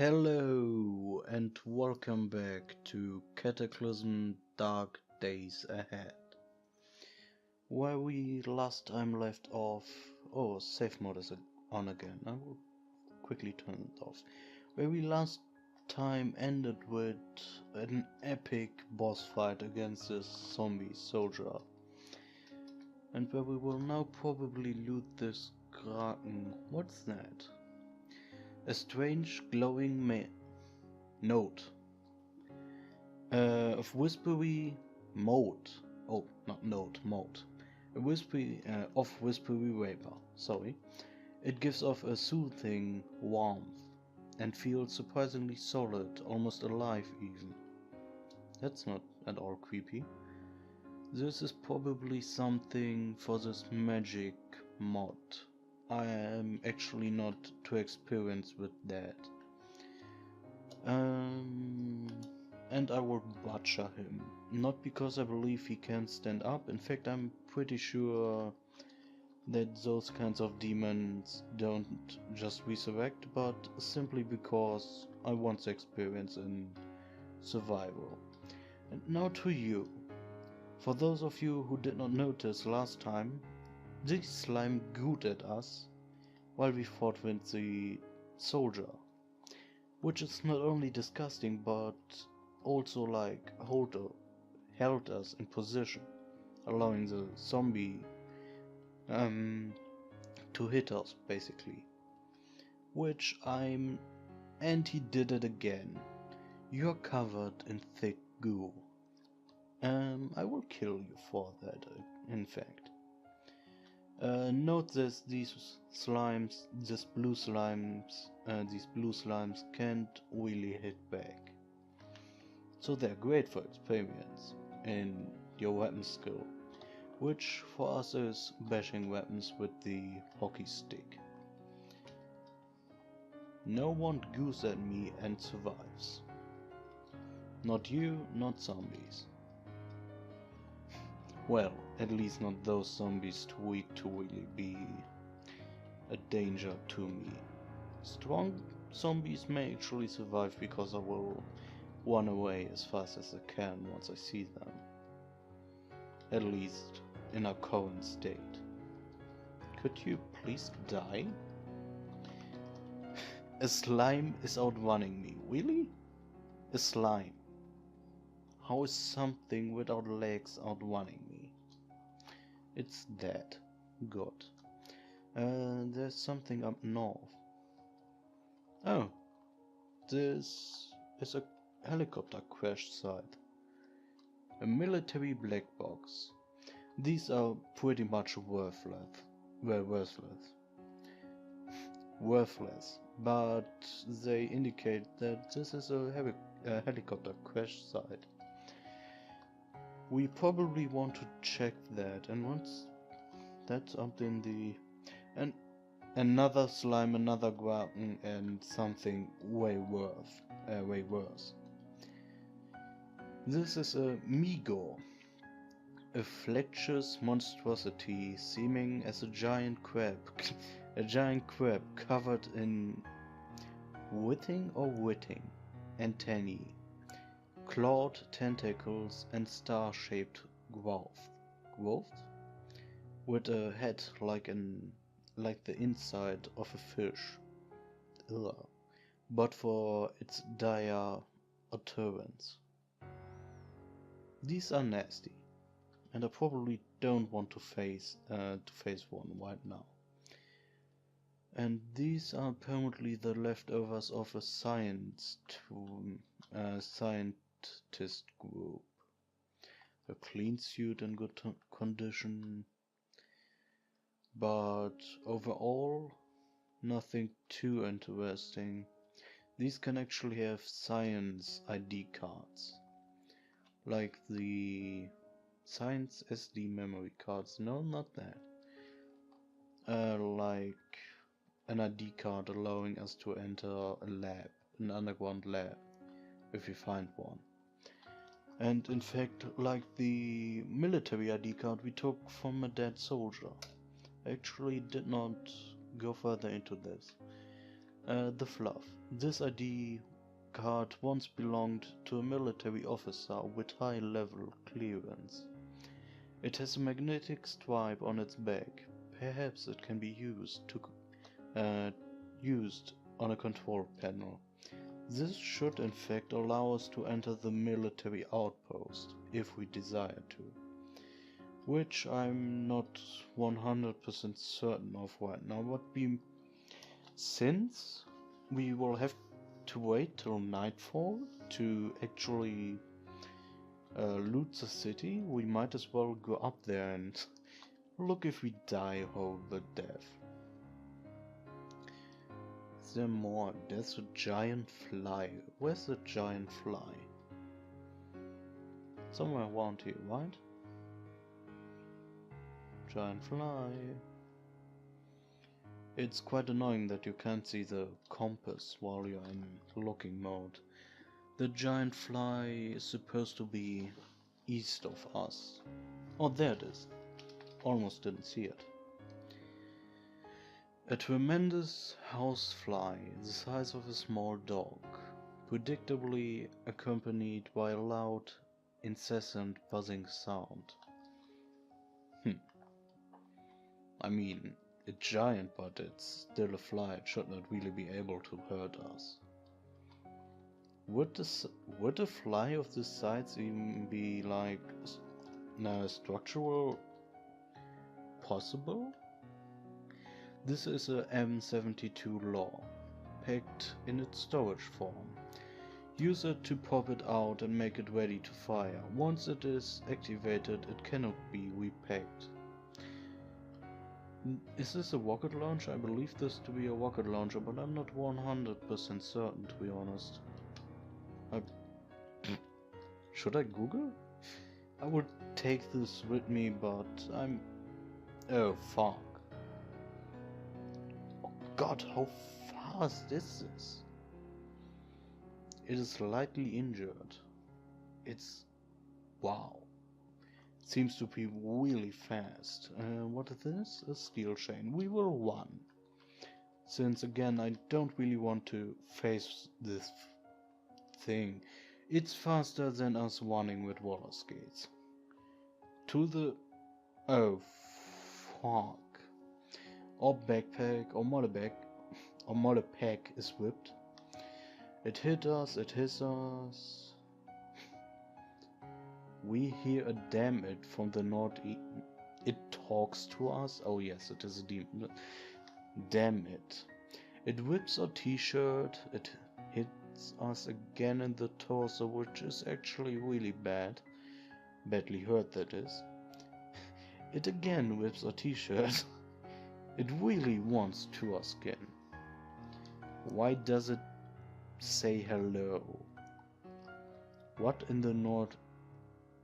Hello and welcome back to Cataclysm Dark Days Ahead. Where we last time left off... Oh, safe mode is on again. I will quickly turn it off. Where we last time ended with an epic boss fight against this zombie soldier. And where we will now probably loot this Kraken. What's that? A strange glowing note of whispery mote. Oh, not note, mote. A whispery of whispery vapor. Sorry. It gives off a soothing warmth and feels surprisingly solid, almost alive even. That's not at all creepy. This is probably something for this magic mod. I am actually not too experienced with that. And I will butcher him. Not because I believe he can stand up. In fact, I'm pretty sure that those kinds of demons don't just resurrect, but simply because I want experience in survival. And now to you. For those of you who did not notice last time, this slime gooed at us while we fought with the soldier, which is not only disgusting but also like held us in position, allowing the zombie to hit us basically. And he did it again. You're covered in thick goo. I will kill you for that, in fact. Note that these blue slimes can't really hit back. So they're great for experience in your weapon skill, which for us is bashing weapons with the hockey stick. No one goes at me and survives. Not you, not zombies. Well, at least not those zombies too weak to really be a danger to me. Strong zombies may actually survive because I will run away as fast as I can once I see them. At least in our current state. Could you please die? A slime is outrunning me. Really? A slime. How is something without legs outrunning me? It's dead. Good. There's something up north. Oh. This is a helicopter crash site. A military black box. These are pretty much worthless. But they indicate that this is a helicopter crash site. We probably want to check that, and once that's up in the... and another slime, another Kraken, and something way worse. This is a Migo, a fleshless monstrosity seeming as a giant crab, covered in witting antennae, clawed tentacles and star-shaped growths, with a head like the inside of a fish. Ugh. But for its dire utterance. These are nasty, and I probably don't want to face one right now. And these are apparently the leftovers of a scientist group. A clean suit in good condition, but overall nothing too interesting. These can actually have science ID cards, like the science SD memory cards. No, not that. Like an ID card allowing us to enter a lab, an underground lab, if we find one. And in fact, like the military ID card we took from a dead soldier. I actually did not go further into this. The fluff. This ID card once belonged to a military officer with high-level clearance. It has a magnetic stripe on its back. Perhaps it can be used on a control panel. This should in fact allow us to enter the military outpost, if we desire to. Which I'm not 100% certain of right now, since we will have to wait till nightfall to actually loot the city, we might as well go up there and look if we die horrible death. Is there more? There's a giant fly. Where's the giant fly? Somewhere around here, right? Giant fly. It's quite annoying that you can't see the compass while you're in looking mode. The giant fly is supposed to be east of us. Oh, there it is. Almost didn't see it. A tremendous housefly the size of a small dog, predictably accompanied by a loud, incessant buzzing sound. I mean, it's giant, but it's still a fly. It should not really be able to hurt us. Would a fly of this size even be like structural possible? This is a M72 law, packed in its storage form. Use it to pop it out and make it ready to fire. Once it is activated, it cannot be repacked. Is this a rocket launcher? I believe this to be a rocket launcher, but I'm not 100% certain, to be honest. Should I Google? I would take this with me, but I'm... Oh, fuck. Oh god, how fast is this? It is slightly injured. It's... wow. Seems to be really fast. What is this? A steel chain. We will run. Since again, I don't really want to face this thing. It's faster than us running with roller skates. To the... oh, fuck. Our backpack, or molepack is whipped. It hit us, it hits us. We hear a damn it from the northeast. It talks to us. Oh yes, it is a demon. Damn it. It whips our t-shirt. It hits us again in the torso, which is actually really bad. Badly hurt, that is. It again whips our t-shirt. It really wants to our skin. Why does it say hello? What in the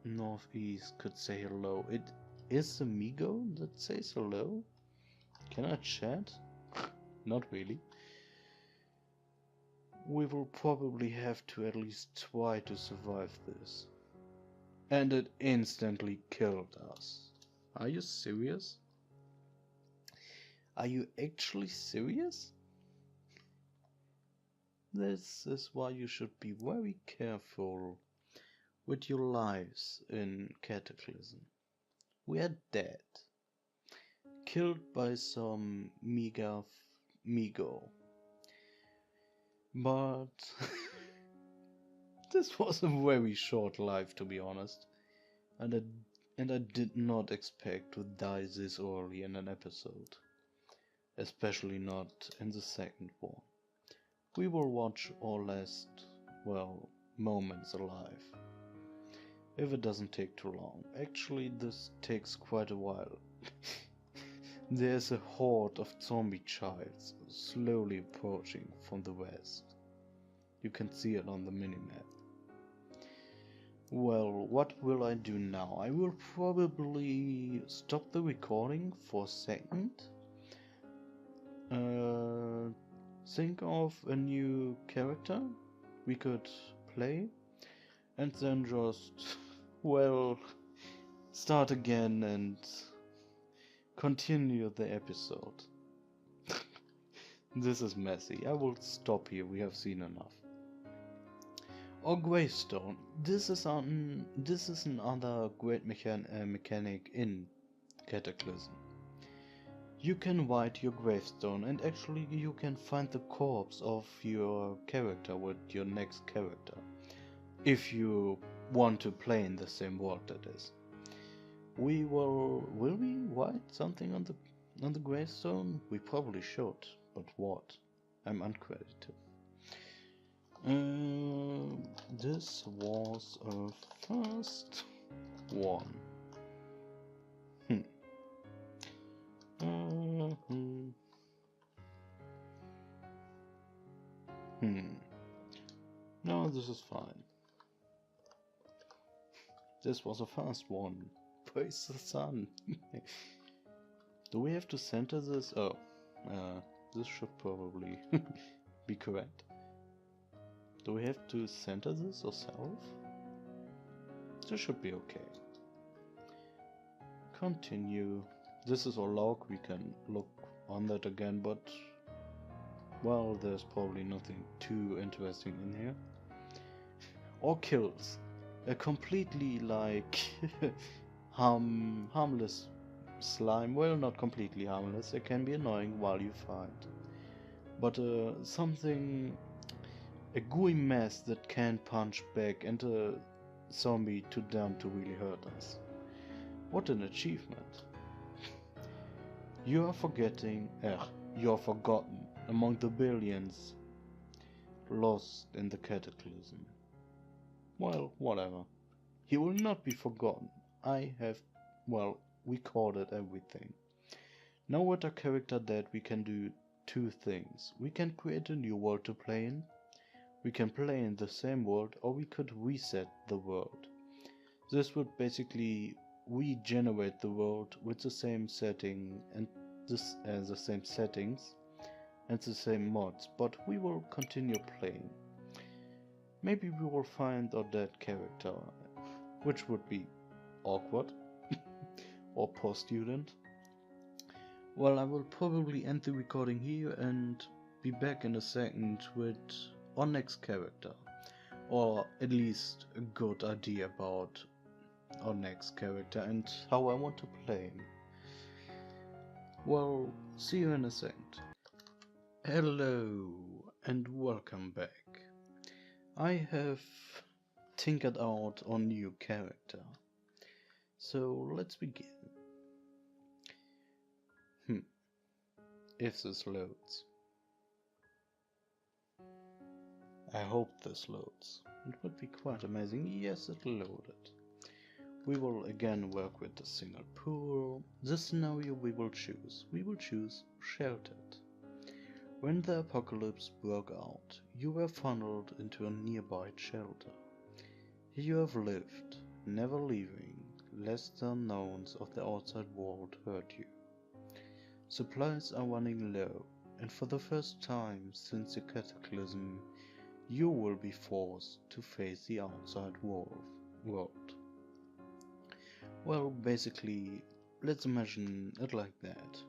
northeast could say hello? It is a Migo that says hello? Can I chat? Not really. We will probably have to at least try to survive this. And it instantly killed us. Are you serious? Are you actually serious? This is why you should be very careful with your lives in Cataclysm. We are dead. Killed by some Migo. But this was a very short life, to be honest. And I did not expect to die this early in an episode. Especially not in the second one. We will watch our last, well, moments alive. If it doesn't take too long. Actually, this takes quite a while. There's a horde of zombie childs slowly approaching from the west. You can see it on the minimap. Well, what will I do now? I will probably stop the recording for a second. Think of a new character we could play. And then just, well, start again and continue the episode. This is messy. I will stop here. We have seen enough. Or gravestone. This is another great mechanic in Cataclysm. You can write your gravestone, and actually you can find the corpse of your character with your next character, if you want to play in the same world, that is. Will we write something on the gravestone? We probably should, but what? I'm uncredited. This was a first one. No, this is fine. This was a fast one. Praise the sun. Do we have to center this? Oh, this should probably be correct. Do we have to center this ourselves? This should be okay. Continue. This is our log. We can look on that again, but well, there's probably nothing too interesting in here. Or kills. A completely like harmless slime. Well, not completely harmless. It can be annoying while you fight. But a gooey mess that can punch back, and a zombie too dumb to really hurt us. What an achievement. You are forgotten among the billions lost in the Cataclysm. Well, whatever. He will not be forgotten. We recorded everything. Now with our character dead, we can do two things. We can create a new world to play in. We can play in the same world, or we could reset the world. This would basically regenerate the world with the same setting and the same settings and the same mods, but we will continue playing. Maybe we will find our dead character, which would be awkward or post-student. Well, I will probably end the recording here and be back in a second with our next character, or at least a good idea about our next character and how I want to play him. Well, see you in a second. Hello and welcome back. I have tinkered out our new character, so let's begin. If this loads. I hope this loads. It would be quite amazing. Yes, it loaded. We will again work with the single pool. The scenario we will choose sheltered. When the apocalypse broke out, you were funneled into a nearby shelter. Here you have lived, never leaving, lest the unknowns of the outside world hurt you. Supplies are running low, and for the first time since the Cataclysm, you will be forced to face the outside world. Well, basically, let's imagine it like that.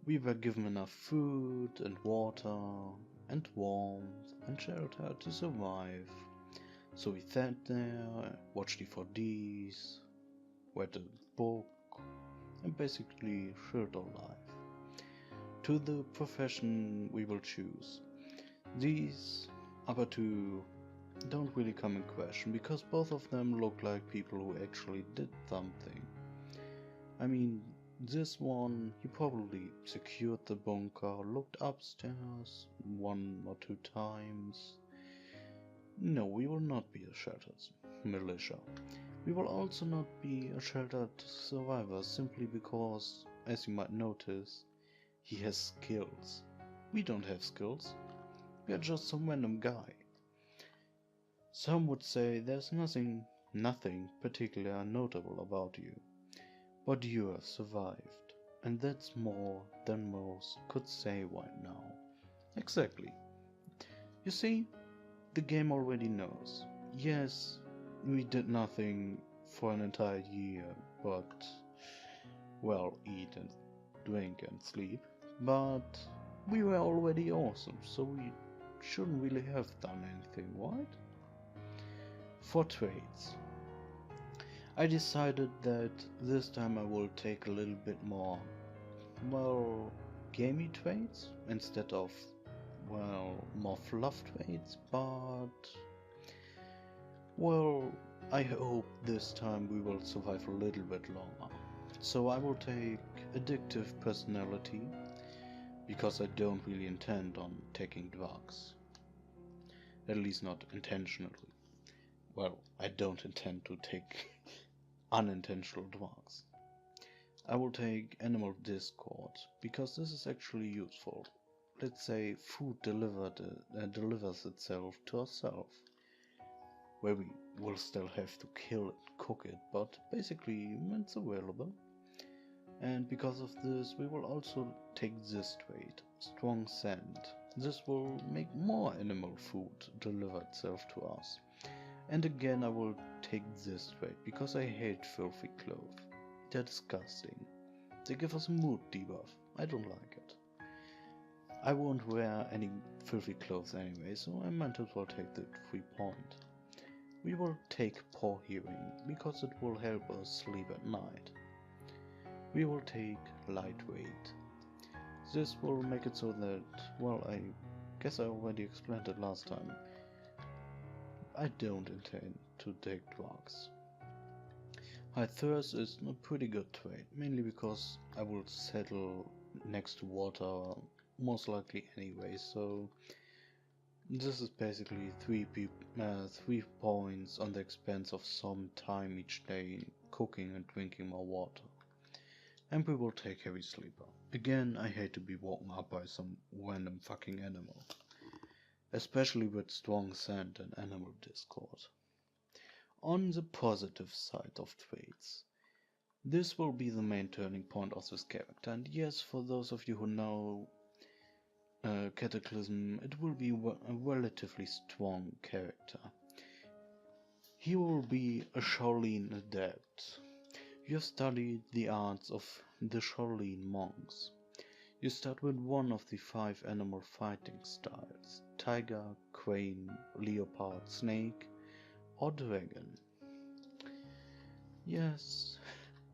We were given enough food and water and warmth and shelter to survive. So we sat there, watched DVDs, read a book, and basically chilled our life. To the profession we will choose. These other two don't really come in question, because both of them look like people who actually did something. I mean, this one, he probably secured the bunker, looked upstairs 1 or 2 times. No, we will not be a sheltered militia. We will also not be a sheltered survivor, simply because, as you might notice, he has skills. We don't have skills. We are just some random guy. Some would say there's nothing particularly notable about you. But you have survived, and that's more than most could say right now. Exactly. You see, the game already knows. Yes, we did nothing for an entire year, but, well, eat and drink and sleep. But we were already awesome, so we shouldn't really have done anything, right? For trades, I decided that this time I will take a little bit more, well, gamey trades instead of, well, more fluff trades, but, well, I hope this time we will survive a little bit longer. So I will take addictive personality, because I don't really intend on taking drugs. At least not intentionally. Well, I don't intend to take unintentional drugs. I will take animal discord, because this is actually useful. Let's say food delivers itself to ourselves, where we will still have to kill it, cook it, but basically it's available. And because of this, we will also take this trait, strong scent. This will make more animal food deliver itself to us. And again, I will take this trait, because I hate filthy clothes. They're disgusting. They give us a mood debuff. I don't like it. I won't wear any filthy clothes anyway, so I might as well take the 3 point. We will take poor hearing, because it will help us sleep at night. We will take lightweight. This will make it so that, well, I guess I already explained it last time. I don't intend to take drugs. High thirst is a pretty good trait, mainly because I will settle next to water most likely anyway, so this is basically 3 points on the expense of some time each day cooking and drinking more water. And we will take heavy sleeper. Again, I hate to be woken up by some random fucking animal, especially with strong scent and animal discord. On the positive side of traits, this will be the main turning point of this character, and yes, for those of you who know Cataclysm, it will be a relatively strong character. He will be a Shaolin adept. You have studied the arts of the Shaolin monks. You start with one of the 5 animal fighting styles: tiger, crane, leopard, snake, or dragon. Yes,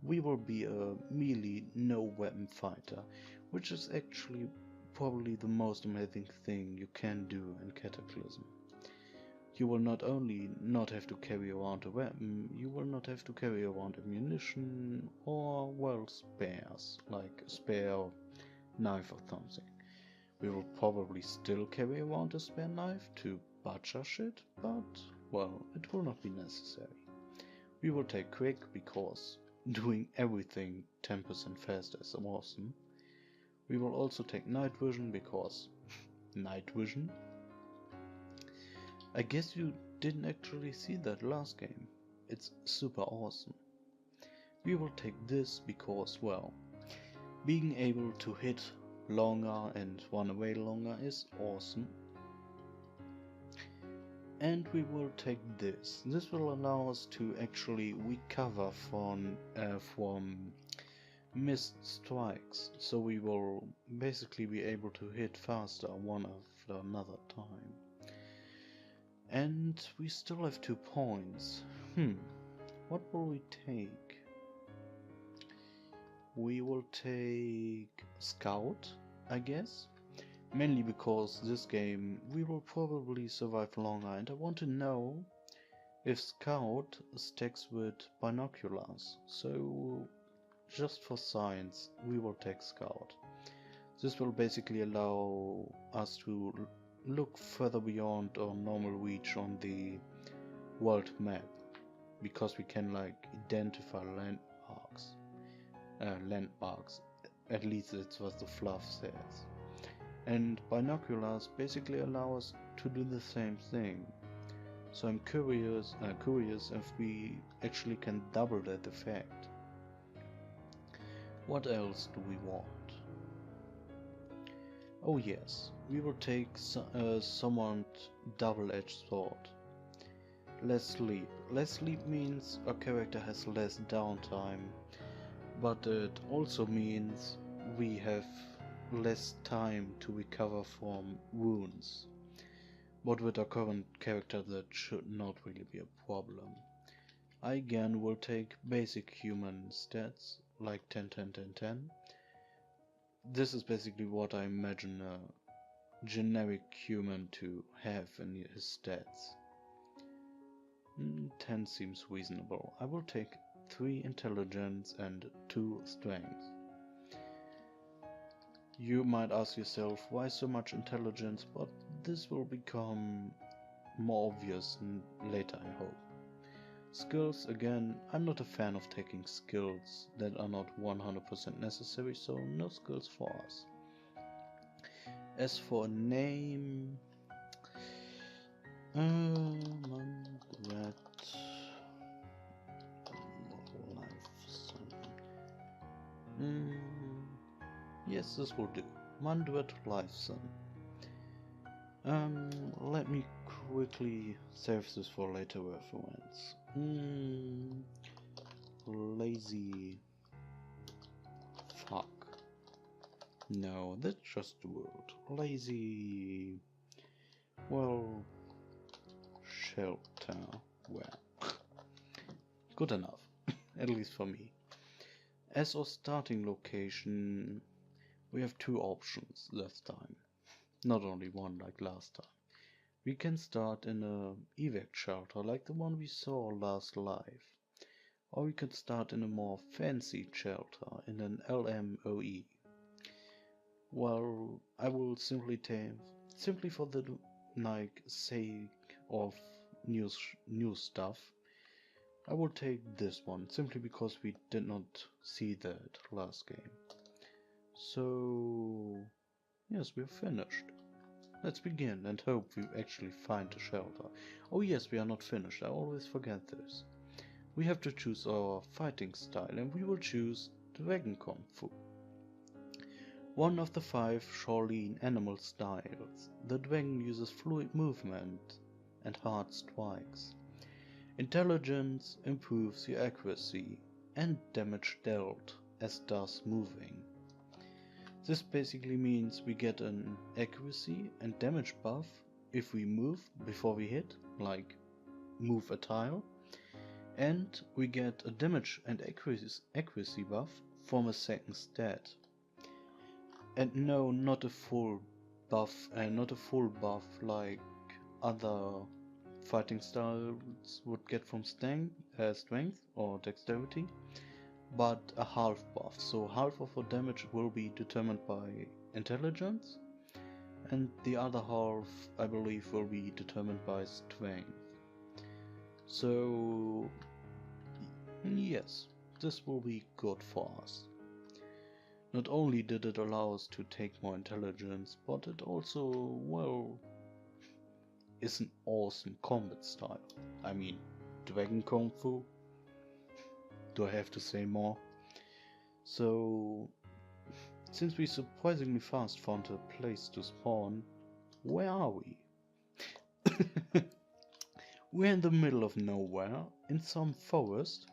we will be a melee no-weapon fighter, which is actually probably the most amazing thing you can do in Cataclysm. You will not only not have to carry around a weapon, you will not have to carry around ammunition or, well, spares, like a spare knife or something. We will probably still carry around a spare knife to butcher shit, but, well, it will not be necessary. We will take quick, because doing everything 10% faster is awesome. We will also take night vision, because night vision. I guess you didn't actually see that last game. It's super awesome. We will take this because, well, being able to hit longer and run away longer is awesome. And we will take this. This will allow us to actually recover from missed strikes. So we will basically be able to hit faster one after another time. And we still have 2 points. What will we take? We will take Scout, I guess. Mainly because this game we will probably survive longer, and I want to know if Scout stacks with binoculars. So just for science, we will take Scout. This will basically allow us to look further beyond our normal reach on the world map, because we can like identify landmarks. At least that's what the fluff says. And binoculars basically allow us to do the same thing. So I'm curious if we actually can double that effect. What else do we want? Oh yes, we will take someone double-edged sword. Less sleep. Less sleep means our character has less downtime, but it also means we have less time to recover from wounds. But with our current character that should not really be a problem. I again will take basic human stats like 10, 10, 10, 10. This is basically what I imagine a generic human to have in his stats. 10 seems reasonable. I will take 3 intelligence and 2 strength. You might ask yourself why so much intelligence, but this will become more obvious later, I hope. Skills, again, I'm not a fan of taking skills that are not 100% necessary, so no skills for us. As for name, yes, this will do. Mandret Lifeson. Let me quickly save this for later reference. Lazy fuck. No, that's just the word. Lazy. Well, shelter. Well, good enough, at least for me. As our starting location, we have 2 options this time. Not only one like last time. We can start in a evac shelter like the one we saw last live. Or we could start in a more fancy shelter in an LMOE. Well, I will simply for the sake of new stuff, I will take this one simply because we did not see that last game. So yes, we're finished. Let's begin and hope we actually find a shelter. Oh yes, we are not finished, I always forget this. We have to choose our fighting style and we will choose Dragon Kung Fu. One of the 5 Shaolin animal styles, the dragon uses fluid movement and hard strikes. Intelligence improves your accuracy and damage dealt, as does moving. This basically means we get an accuracy and damage buff if we move before we hit, like move a tile, and we get a damage and accuracy buff from a second stat. And no, not a full buff, and not a full buff like other fighting styles would get from strength or dexterity, but a half buff. So half of our damage will be determined by intelligence, and the other half, I believe, will be determined by strength. So yes, this will be good for us. Not only did it allow us to take more intelligence, but it also, well, is an awesome combat style. I mean, Dragon Kung Fu? Do I have to say more? So, since we surprisingly fast found a place to spawn, where are we? We're in the middle of nowhere, in some forest.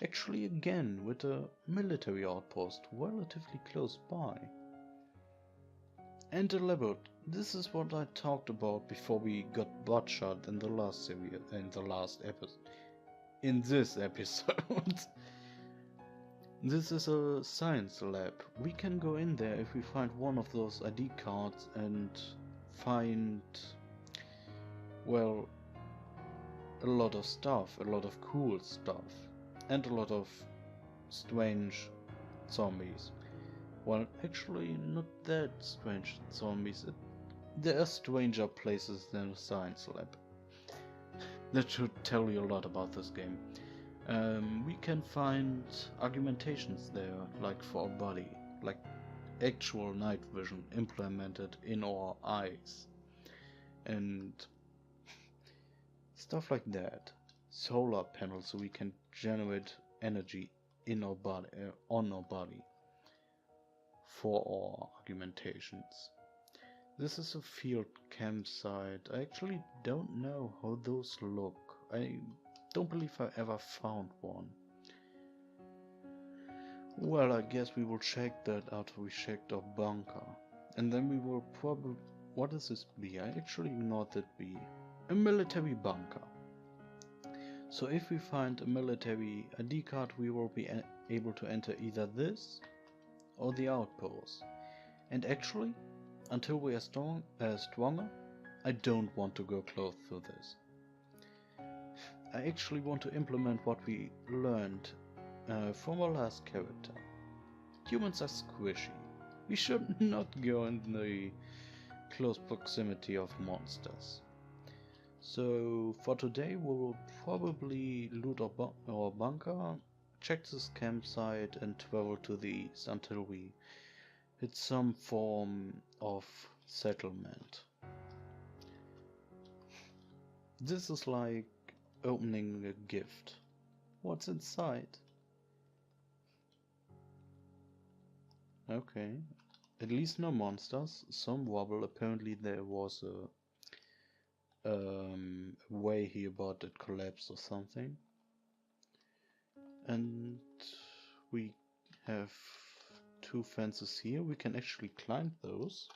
Actually, again, with a military outpost relatively close by. And a level. This is what I talked about before we got bloodshot in the last series, in this episode. This is a science lab. We can go in there if we find one of those ID cards and find, well, a lot of stuff, a lot of cool stuff. And a lot of strange zombies. Well, actually not that strange zombies. There are stranger places than a science lab. That should tell you a lot about this game. We can find argumentations there, like for our body, like actual night vision implemented in our eyes. And stuff like that. Solar panels so we can generate energy in our body, on our body for our argumentations. This is a field campsite. I actually don't know how those look. I don't believe I ever found one. Well, I guess we will check that after we checked our bunker. And then we will probably... What is this B? I actually ignored that B. A military bunker. So if we find a military ID card, we will be able to enter either this or the outpost. And actually, until we are stronger, I don't want to go close to this. I actually want to implement what we learned from our last character. Humans are squishy. We should not go in the close proximity of monsters. So for today we will probably loot our bunker, check this campsite and travel to the east until we hit some form of settlement. This is like opening a gift. What's inside? Okay, at least no monsters. Some wobble. Apparently there was a way here about it collapsed or something. And we have 2 fences here. We can actually climb those.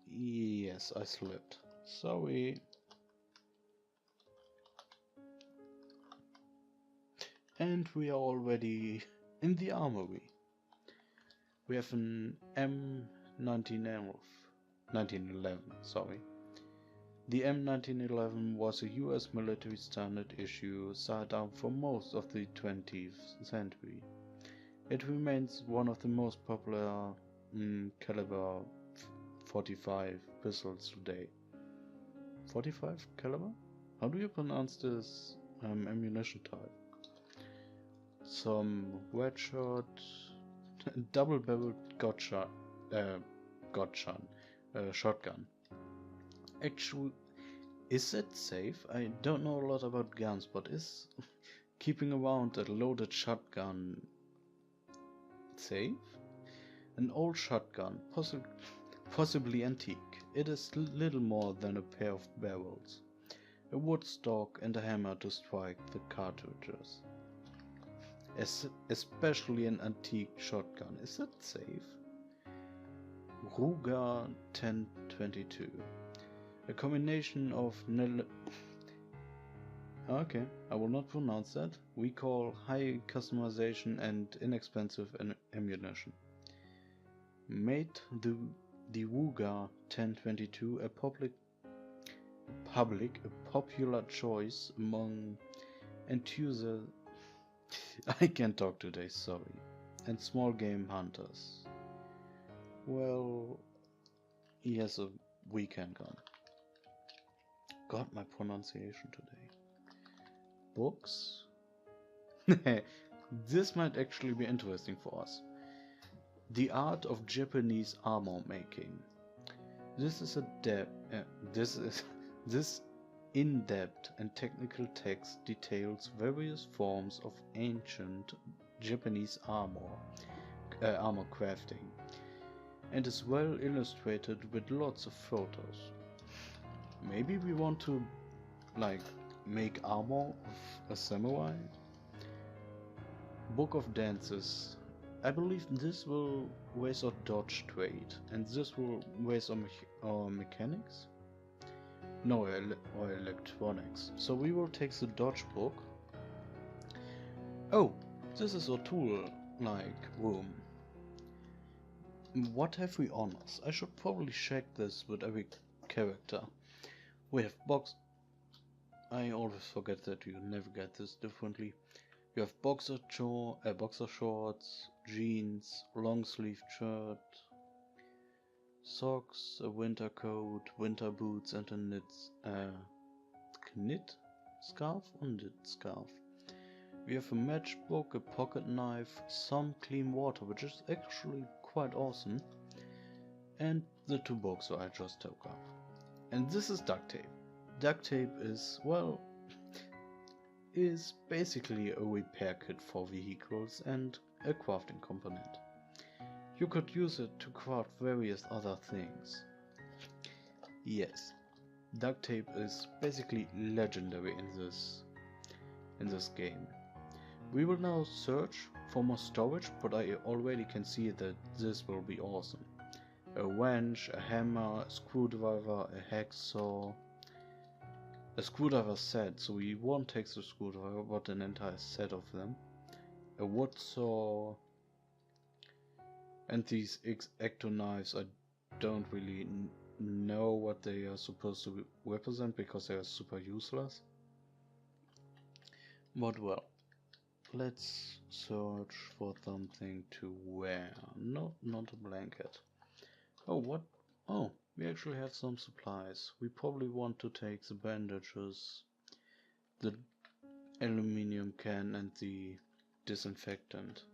Yes, I slipped. Sorry. And we are already in the armory. We have an M1911, sorry. The M1911 was a US military standard issue sidearm for most of the 20th century. It remains one of the most popular caliber 45 pistols today. 45 caliber? How do you pronounce this ammunition type? Some red shot, double-barreled shotgun. Actually, is it safe? I don't know a lot about guns, but is keeping around a loaded shotgun safe? An old shotgun, possibly antique. It is little more than a pair of barrels, a wood stock and a hammer to strike the cartridges. Especially an antique shotgun. Is it safe? Ruger 1022. A combination of okay, I will not pronounce that. We call high customization and inexpensive ammunition. Made the Ruger 1022 a popular choice among enthusiasts. I can't talk today, sorry. And small game hunters. Well, he has a weekend gun. Got my pronunciation today. Books? This might actually be interesting for us. The art of Japanese armor making. This in-depth and technical text details various forms of ancient Japanese armor crafting, and is well illustrated with lots of photos. Maybe we want to, like, make armor of a samurai? Book of Dances. I believe this will raise our dodge trade, and this will raise our mechanics? No, or electronics. So we will take the dodge book. Oh, this is our tool, like, room. What have we on us? I should probably check this with every character. We have box. I always forget that you navigate this differently. You have boxer shorts, jeans, long sleeve shirt, socks, a winter coat, winter boots, and a knit scarf or knit scarf. We have a matchbook, a pocket knife, some clean water, which is actually quite awesome, and the 2 boxers I just took up. And this is duct tape. Duct tape is, well, is basically a repair kit for vehicles and a crafting component. You could use it to craft various other things. Yes, duct tape is basically legendary in this game. We will now search for more storage, but I already can see that this will be awesome. A wrench, a hammer, a screwdriver, a hacksaw, a screwdriver set, so we won't take the screwdriver but an entire set of them, a wood saw, and these X-Acto knives. I don't really know what they are supposed to represent because they are super useless. But well, let's search for something to wear. No, not a blanket. Oh, what? Oh, we actually have some supplies. We probably want to take the bandages, the aluminium can and the disinfectant.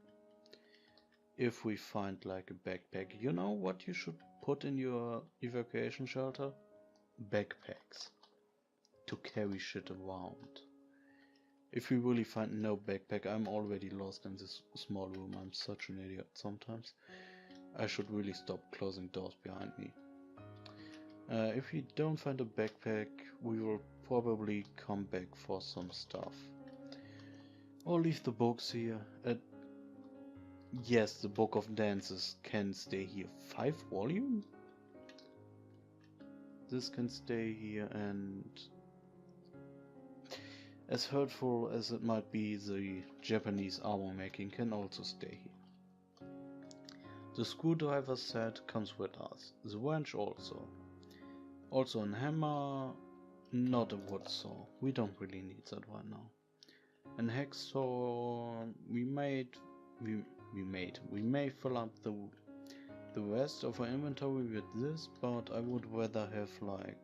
If we find like a backpack. You know what you should put in your evacuation shelter? Backpacks. To carry shit around. If we really find no backpack, I'm already lost in this small room. I'm such an idiot sometimes. I should really stop closing doors behind me. If we don't find a backpack, we will probably come back for some stuff. Or leave the books here. Yes, the Book of Dances can stay here. 5 volume? This can stay here, and as hurtful as it might be, the Japanese armor making can also stay here. The screwdriver set comes with us. The wrench also. Also a hammer, not a wood saw. We don't really need that right now. And hacksaw, we may fill up the rest of our inventory with this, but I would rather have like...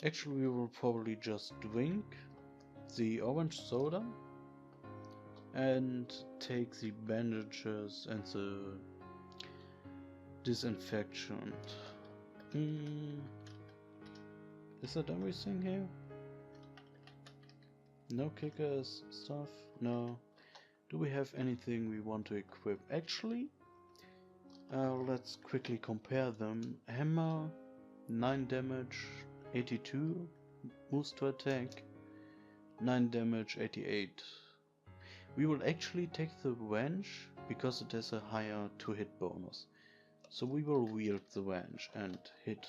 Actually, we will probably just drink the orange soda and take the bandages and the disinfection. Is that everything here? No kickers stuff? No. Do we have anything we want to equip? Actually, let's quickly compare them. Hammer, 9 damage, 82, moves to attack, 9 damage, 88. We will actually take the wrench because it has a higher 2-hit bonus. So we will wield the wrench and hit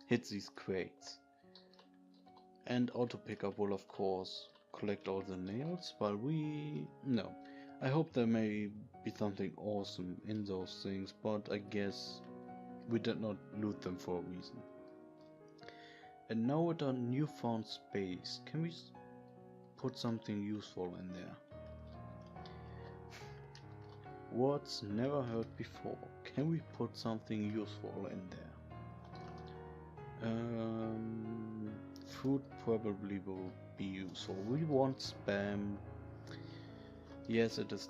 these crates. And auto pickup will of course collect all the nails while we... No. I hope there may be something awesome in those things, but I guess we did not loot them for a reason. And now with our newfound space, can we put something useful in there? What's never heard before? Can we put something useful in there? Food probably will be useful. We want spam. Yes, it is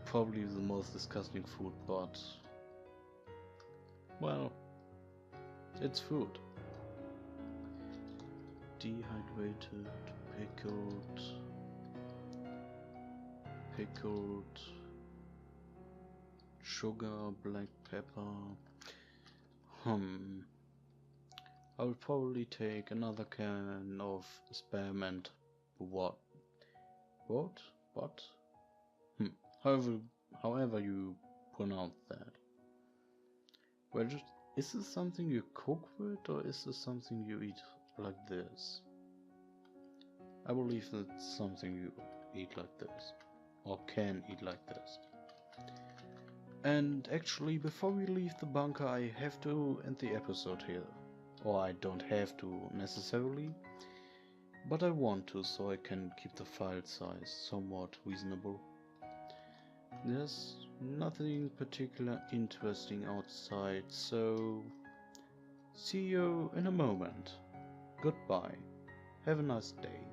probably the most disgusting food, but well, it's food. Dehydrated, pickled, sugar, black pepper. I will probably take another can of spam and what? However you pronounce that. Well, is this something you cook with, or is this something you eat like this? I believe it's something you eat like this, or can eat like this. And actually, before we leave the bunker, I have to end the episode here. Or I don't have to necessarily, but I want to, so I can keep the file size somewhat reasonable. There's nothing particular interesting outside, so see you in a moment. Goodbye. Have a nice day.